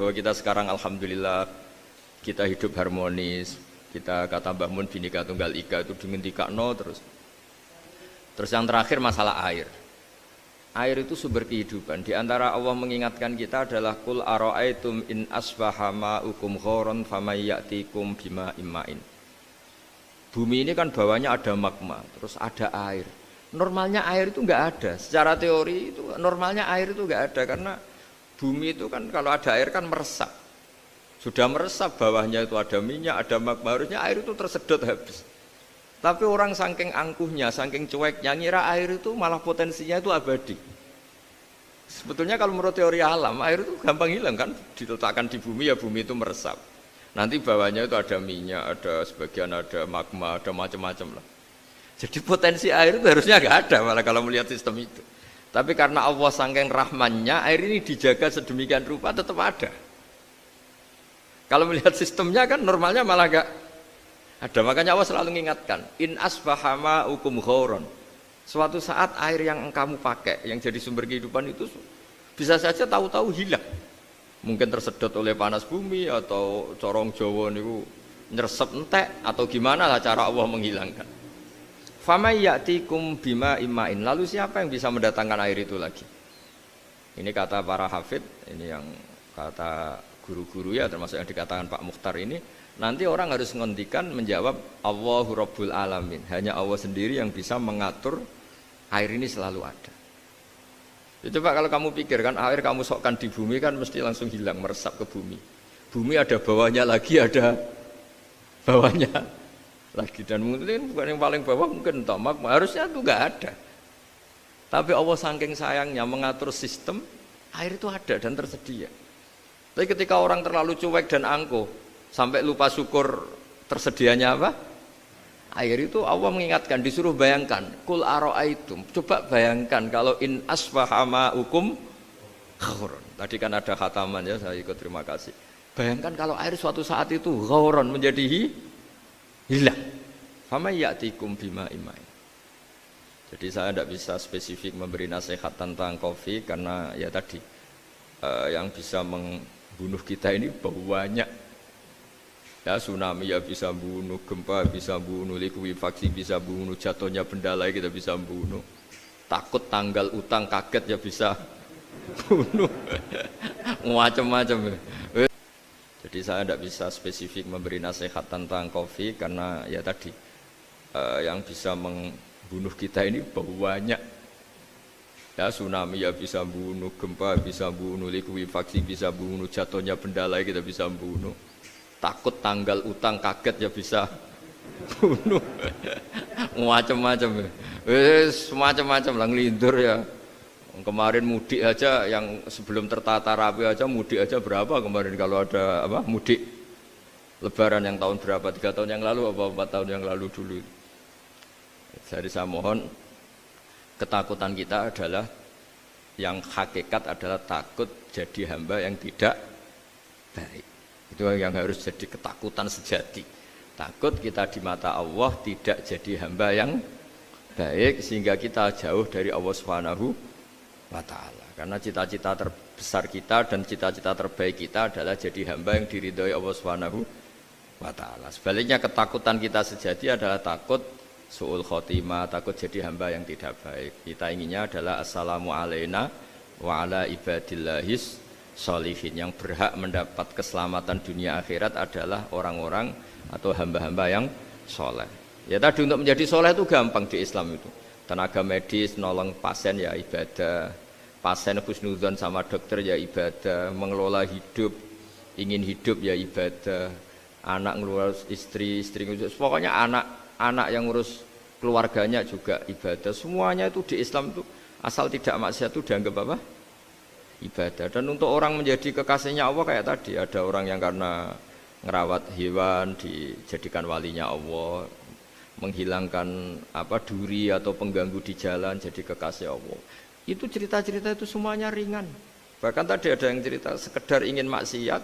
Bahwa kita sekarang alhamdulillah kita hidup harmonis, kita kata Mbah Mun Bhinneka Tunggal Ika itu dingendikakno terus. Terus yang terakhir masalah air. Air itu sumber kehidupan. Di antara Allah mengingatkan kita adalah kul ara'aitum in asbaha ma'ukum ghoron famay ya'tikum bima imma'in. Bumi ini kan bawahnya ada magma, terus ada air. Normalnya air itu enggak ada. Secara teori itu normalnya air itu enggak ada karena bumi itu kan kalau ada air kan meresap. Sudah meresap bawahnya itu ada minyak, ada magma, harusnya air itu tersedot habis. Tapi orang saking angkuhnya, saking cueknya ngira air itu malah potensinya itu abadi. Sebetulnya kalau menurut teori alam, air itu gampang hilang kan, diletakkan di bumi ya bumi itu meresap. Nanti bawahnya itu ada minyak, ada sebagian ada magma, ada macam-macam lah. Jadi potensi air itu harusnya nggak ada malah kalau melihat sistem itu. Tapi karena Allah saking rahmannya, air ini dijaga sedemikian rupa tetap ada. Kalau melihat sistemnya kan normalnya malah nggak ada. Makanya Allah selalu mengingatkan, in asbaha ma'ukum ghoron. Suatu saat air yang kamu pakai, yang jadi sumber kehidupan itu bisa saja tahu-tahu hilang. Mungkin tersedot oleh panas bumi atau corong Jawa niku nyeresep entek atau gimana lah cara Allah menghilangkan. Famay ya'tikum bima imma'in. Lalu siapa yang bisa mendatangkan air itu lagi? Ini kata para hafid, ini yang kata guru-guru ya termasuk yang dikatakan Pak Mukhtar ini. Nanti orang harus ngendikan menjawab Allahu Rabbul Alamin. Hanya Allah sendiri yang bisa mengatur air ini selalu ada. Ya, coba kalau kamu pikirkan air kamu sokkan di bumi kan mesti langsung hilang meresap ke bumi. Bumi ada bawahnya lagi, ada bawahnya lagi, dan mungkin bukan yang paling bawah mungkin tomak, harusnya itu nggak ada. Tapi Allah saking sayangnya mengatur sistem air itu ada dan tersedia. Tapi ketika orang terlalu cuek dan angkuh sampai lupa syukur tersedianya apa? Air itu Allah mengingatkan, disuruh bayangkan, kul ara'aitum, coba bayangkan kalau in asbaha ma'ukum ghoron. Tadi kan ada khataman ya, saya ikut terima kasih. Bayangkan kalau air suatu saat itu ghoron menjadi hilang. Fama ya'tikum bima imma'in. Jadi saya tidak bisa spesifik memberi nasihat tentang kopi karena ya tadi yang bisa membunuh kita ini banyak. Ya tsunami ya bisa bunuh, gempa bisa bunuh, likuifaksi bisa bunuh, jatuhnya benda lain kita bisa bunuh. Takut tanggal utang kaget ya bisa bunuh. Macam-macam. Jadi saya tidak bisa spesifik memberi nasihat tentang kopi karena ya tadi yang bisa membunuh kita ini banyak. Ya tsunami ya bisa bunuh, gempa bisa bunuh, likuifaksi bisa bunuh, jatuhnya benda lain kita bisa bunuh. Takut tanggal utang kaget ya bisa bunuh. Macam-macam. Semacam-macam lah ngelindur ya. Kemarin mudik aja yang sebelum tertata rapi aja mudik aja berapa kemarin kalau ada apa mudik Lebaran yang tahun berapa 3 tahun yang lalu apa 4 tahun yang lalu dulu. Jadi saya mohon ketakutan kita adalah yang hakikat adalah takut jadi hamba yang tidak baik. Itu yang harus jadi ketakutan sejati. Takut kita di mata Allah tidak jadi hamba yang baik sehingga kita jauh dari Allah Subhanahu wa ta'ala. Karena cita-cita terbesar kita dan cita-cita terbaik kita adalah jadi hamba yang diridhoi Allah Subhanahu wa ta'ala. Sebaliknya ketakutan kita sejati adalah takut su'ul khotimah, takut jadi hamba yang tidak baik. Kita inginnya adalah assalamu alaina wa ala ibadillahis sholihin. Yang berhak mendapat keselamatan dunia akhirat adalah orang-orang atau hamba-hamba yang soleh. Ya tadi untuk menjadi soleh itu gampang di Islam itu. Tenaga medis nolong pasien ya ibadah, pasien husnudzon sama dokter ya ibadah, mengelola hidup, ingin hidup ya ibadah, anak ngurus istri ngurus, pokoknya anak yang ngurus keluarganya juga ibadah. Semuanya itu di Islam itu asal tidak maksiat itu dianggap apa? Ibadah. Dan untuk orang menjadi kekasihnya Allah kayak tadi, ada orang yang karena ngerawat hewan dijadikan walinya Allah, menghilangkan apa duri atau pengganggu di jalan jadi kekasih Allah. Itu cerita-cerita itu semuanya ringan. Bahkan tadi ada yang cerita sekedar ingin maksiat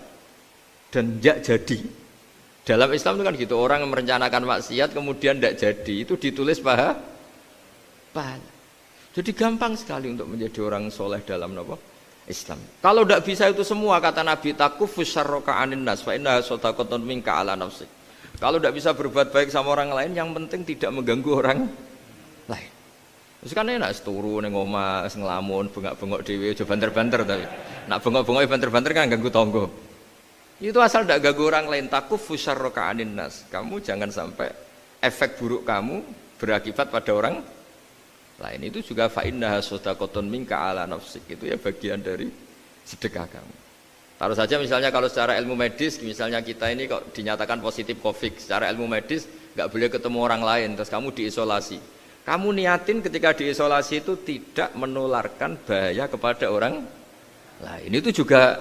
dan tidak jadi. Dalam Islam itu kan gitu, orang yang merencanakan maksiat kemudian tidak jadi, itu ditulis pahala. Jadi gampang sekali untuk menjadi orang soleh dalam apa? Islam. Kalau tidak bisa itu semua, kata Nabi, takufus syarroka anin nas fa innaha shadaqatun minka ala nafsik. Kalau tidak bisa berbuat baik sama orang lain, yang penting tidak mengganggu orang lain. Terus kan enak turu ning omah ngelamun bengak-bengok dhewe aja banter-banter tapi. Nak bengok-bengok banter-banter kan ganggu tangga. Itu asal tidak ganggu orang lain, takufus syarroka anin nas. Kamu jangan sampai efek buruk kamu berakibat pada orang lain. Itu juga fa innaha shadaqatun minka ala nafsik. Itu ya bagian dari sedekah kamu. Taruh saja misalnya kalau secara ilmu medis, misalnya kita ini kok dinyatakan positif COVID, secara ilmu medis nggak boleh ketemu orang lain, terus kamu diisolasi. Kamu niatin ketika diisolasi itu tidak menularkan bahaya kepada orang lain. Itu juga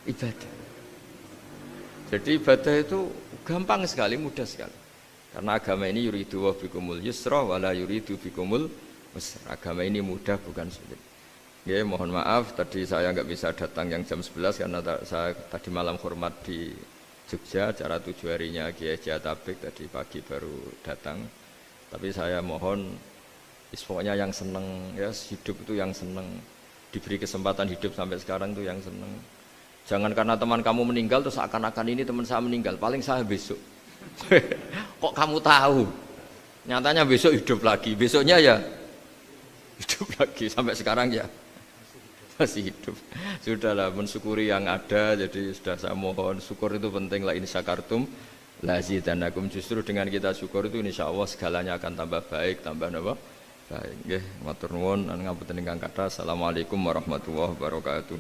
ibadah. Jadi ibadah itu gampang sekali, mudah sekali. Karena agama ini yuridu wa bikumul yusra wala yuridu bikumul usra. Agama ini mudah bukan sulit. Ya, mohon maaf tadi saya nggak bisa datang yang jam 11 karena saya tadi malam hormat di Jogja, acara 7 harinya Kiai Jatabek, tadi pagi baru datang. Tapi saya mohon pokoknya yang seneng ya, hidup itu yang seneng, diberi kesempatan hidup sampai sekarang itu yang seneng. Jangan karena teman kamu meninggal terus akan-akan ini teman saya meninggal, paling saya besok. Kok kamu tahu? Nyatanya besok hidup lagi, besoknya ya hidup lagi, sampai sekarang ya masih hidup. Sudahlah, mensyukuri yang ada. Jadi sudah saya mohon, syukur itu penting. La in syakartum lazidanakum. Justru dengan kita syukur itu insyaallah segalanya akan tambah baik, tambah apa? Baik. Nggih, matur nuwun, ngapunten ingkang kathah. Assalamualaikum warahmatullahi wabarakatuh.